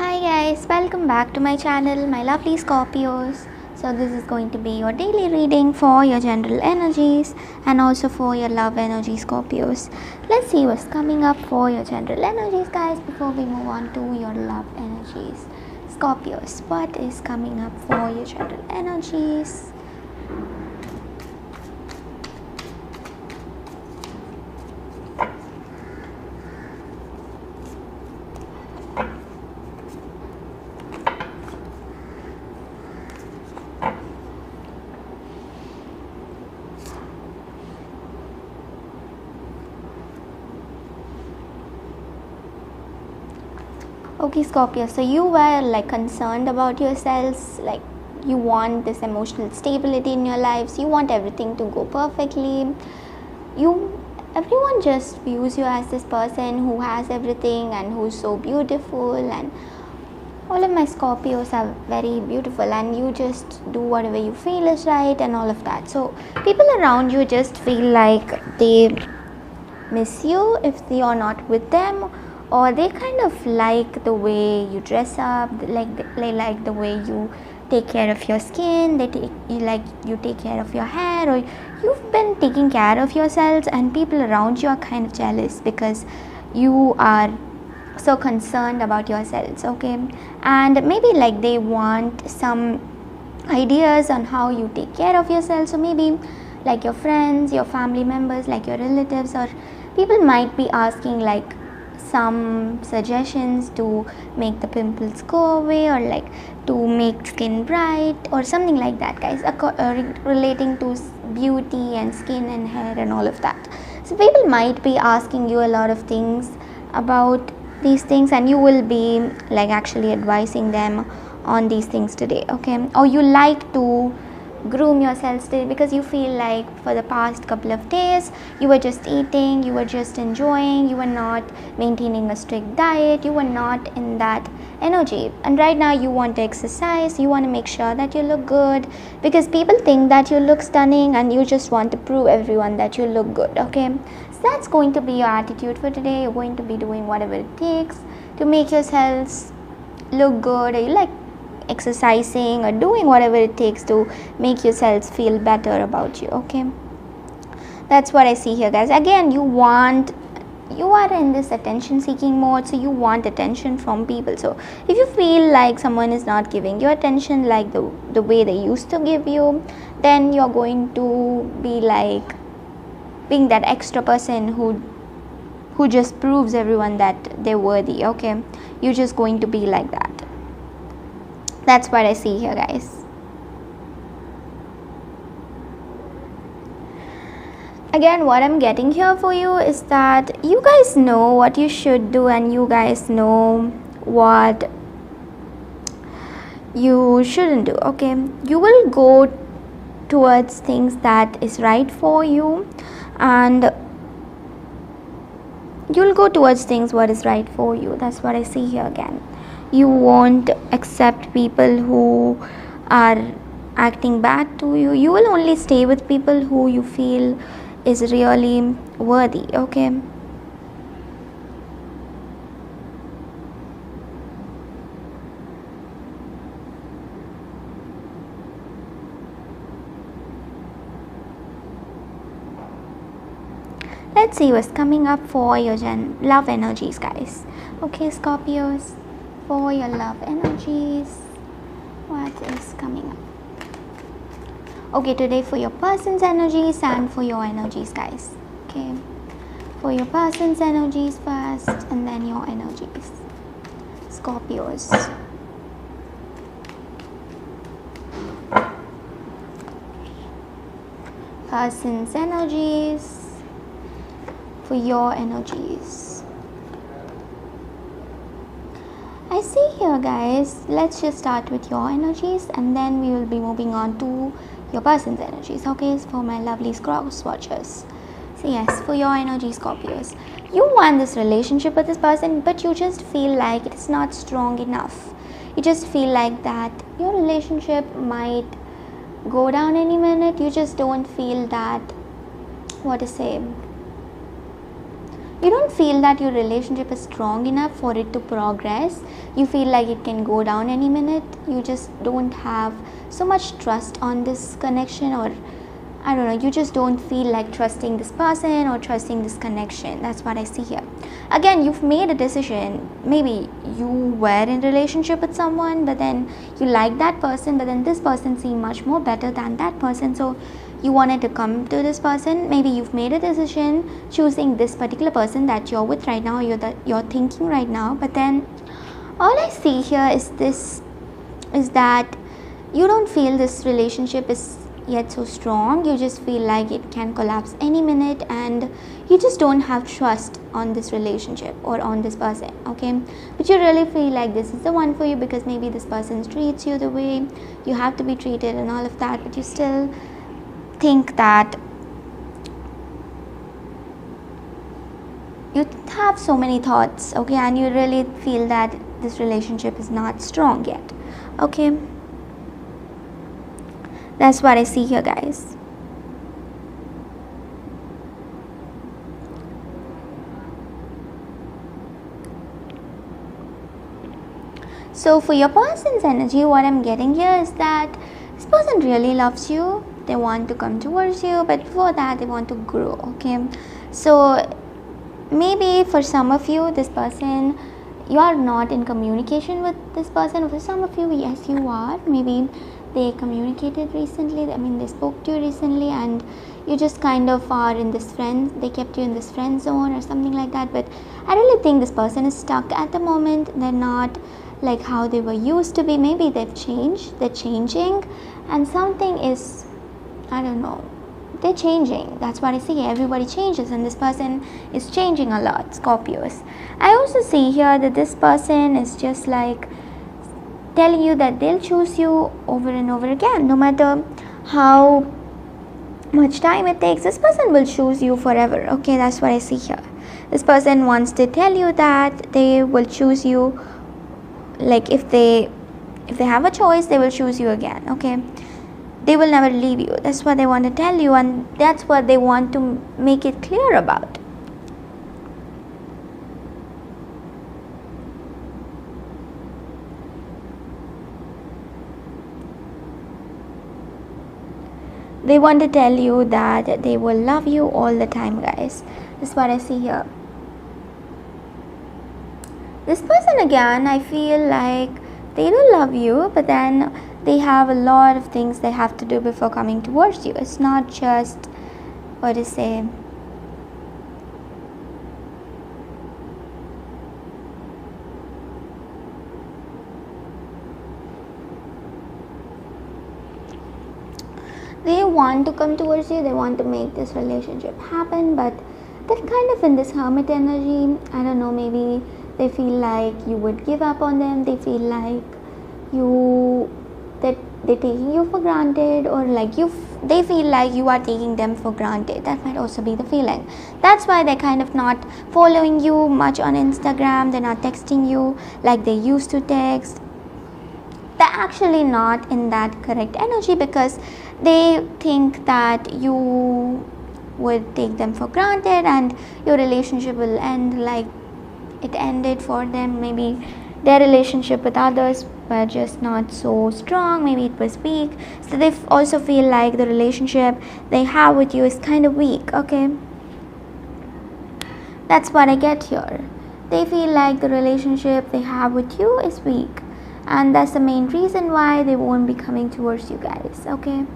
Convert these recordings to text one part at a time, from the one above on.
Hi guys, welcome back to my channel, my lovely Scorpios. So this is going to be your daily reading for your general energies and also for your love energy Scorpios. Let's see what's coming up for your general energies guys before we move on to your love energies. Scorpios, what is coming up for your general energies? Okay Scorpio, so you were like concerned about yourselves, like you want this emotional stability in your lives, you want everything to go perfectly. Everyone just views you as this person who has everything and who's so beautiful, and all of my Scorpios are very beautiful and you just do whatever you feel is right and all of that. So people around you just feel like they miss you if you're not with them, or they kind of like the way you dress up, they like the way you take care of your skin, you take care of your hair, or you've been taking care of yourselves, and people around you are kind of jealous because you are so concerned about yourselves. Okay, and maybe like they want some ideas on how you take care of yourself. So maybe like your friends, your family members, like your relatives, or people might be asking like some suggestions to make the pimples go away, or like to make skin bright or something like that guys, relating to beauty and skin and hair and all of that. So people might be asking you a lot of things about these things, and you will be like actually advising them on these things today. Okay, or you like to groom yourselves today because you feel like for the past couple of days you were just eating, you were just enjoying, you were not maintaining a strict diet, you were not in that energy, and right now you want to exercise, you want to make sure that you look good because people think that you look stunning and you just want to prove everyone that you look good. Okay, so that's going to be your attitude for today. You're going to be doing whatever it takes to make yourselves look good, or you like exercising or doing whatever it takes to make yourselves feel better about you. Okay, that's what I see here guys. Again, you are in this attention seeking mode, so you want attention from people. So if you feel like someone is not giving you attention like the way they used to give you, then you're going to be like being that extra person who just proves everyone that they're worthy. Okay, you're just going to be like that. That's what I see here guys. Again, what I'm getting here for you is that you guys know what you should do and you guys know what you shouldn't do. Okay, you will go towards things that is right for you, and you'll go towards things what is right for you. That's what I see here again. You won't accept people who are acting bad to you. You will only stay with people who you feel is really worthy. Okay, let's see what's coming up for your love energies guys. Okay Scorpios, for your love energies, what is coming up? Okay, today for your person's energies and for your energies guys. Okay, for your person's energies first and then your energies, Scorpios. Person's energies, for your energies. I see here guys, let's just start with your energies and then we will be moving on to your person's energies. Okay, so for my lovely cross watchers. So yes, for your energy Scorpios, you want this relationship with this person, but you just feel like it's not strong enough. You just feel like that your relationship might go down any minute. You just don't feel that, what to say, you don't feel that your relationship is strong enough for it to progress. You feel like it can go down any minute. You just don't have so much trust on this connection, or I don't know, you just don't feel like trusting this person or trusting this connection. That's what I see here. Again, you've made a decision. Maybe you were in relationship with someone, but then you like that person, but then this person seemed much more better than that person, so you wanted to come to this person. Maybe you've made a decision choosing this particular person that you're with right now, you're thinking right now, but then all I see here is that you don't feel this relationship is yet so strong. You just feel like it can collapse any minute, and you just don't have trust on this relationship or on this person, okay? But you really feel like this is the one for you, because maybe this person treats you the way you have to be treated and all of that, but you still think that you have so many thoughts, okay, and you really feel that this relationship is not strong yet, okay? That's what I see here, guys. So for your person's energy, what I'm getting here is that this person really loves you. They want to come towards you, but before that they want to grow, okay? So maybe for some of you, this person, you are not in communication with this person. For some of you, yes, you are. Maybe they communicated recently, they spoke to you recently, and you just kind of are in this they kept you in this friend zone or something like that. But I really think this person is stuck at the moment. They're not like how they were used to be. Maybe they've changed, they're changing, and something is, I don't know, they're changing. That's what I see. Everybody changes, and this person is changing a lot, Scorpios. I also see here that this person is just like telling you that they'll choose you over and over again. No matter how much time it takes, this person will choose you forever, okay? That's what I see here. This person wants to tell you that they will choose you, like if they have a choice, they will choose you again, okay? They will never leave you. That's what they want to tell you, and that's what they want to make it clear about. They want to tell you that they will love you all the time, guys. That's what I see here. This person, again, I feel like they do love you, but then they have a lot of things they have to do before coming towards you. It's not just, what to say, they want to come towards you, they want to make this relationship happen, but they're kind of in this hermit energy. I don't know, maybe they feel like you would give up on them. They feel like that they're taking you for granted, or like they feel like you are taking them for granted. That might also be the feeling. That's why they're kind of not following you much on Instagram. They're not texting you like they used to text. They're actually not in that correct energy, because they think that you would take them for granted and your relationship will end like it ended for them. Maybe their relationship with others were just not so strong, maybe it was weak, so they also feel like the relationship they have with you is kind of weak, okay? That's what I get here. They feel like the relationship they have with you is weak, and that's the main reason why they won't be coming towards you guys, okay?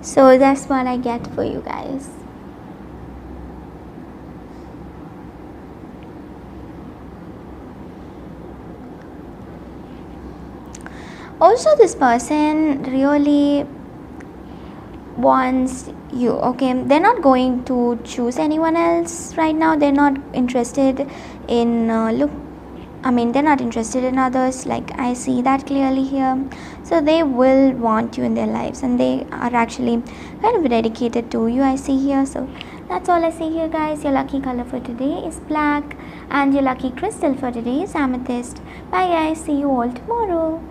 So that's what I get for you guys. Also, this person really wants you, okay? They're not going to choose anyone else right now. They're not interested in they're not interested in others, like I see that clearly here. So they will want you in their lives, and they are actually kind of dedicated to you, I see here. So that's all I see here, guys. Your lucky color for today is black, And your lucky crystal for today is amethyst. Bye guys, see you all tomorrow.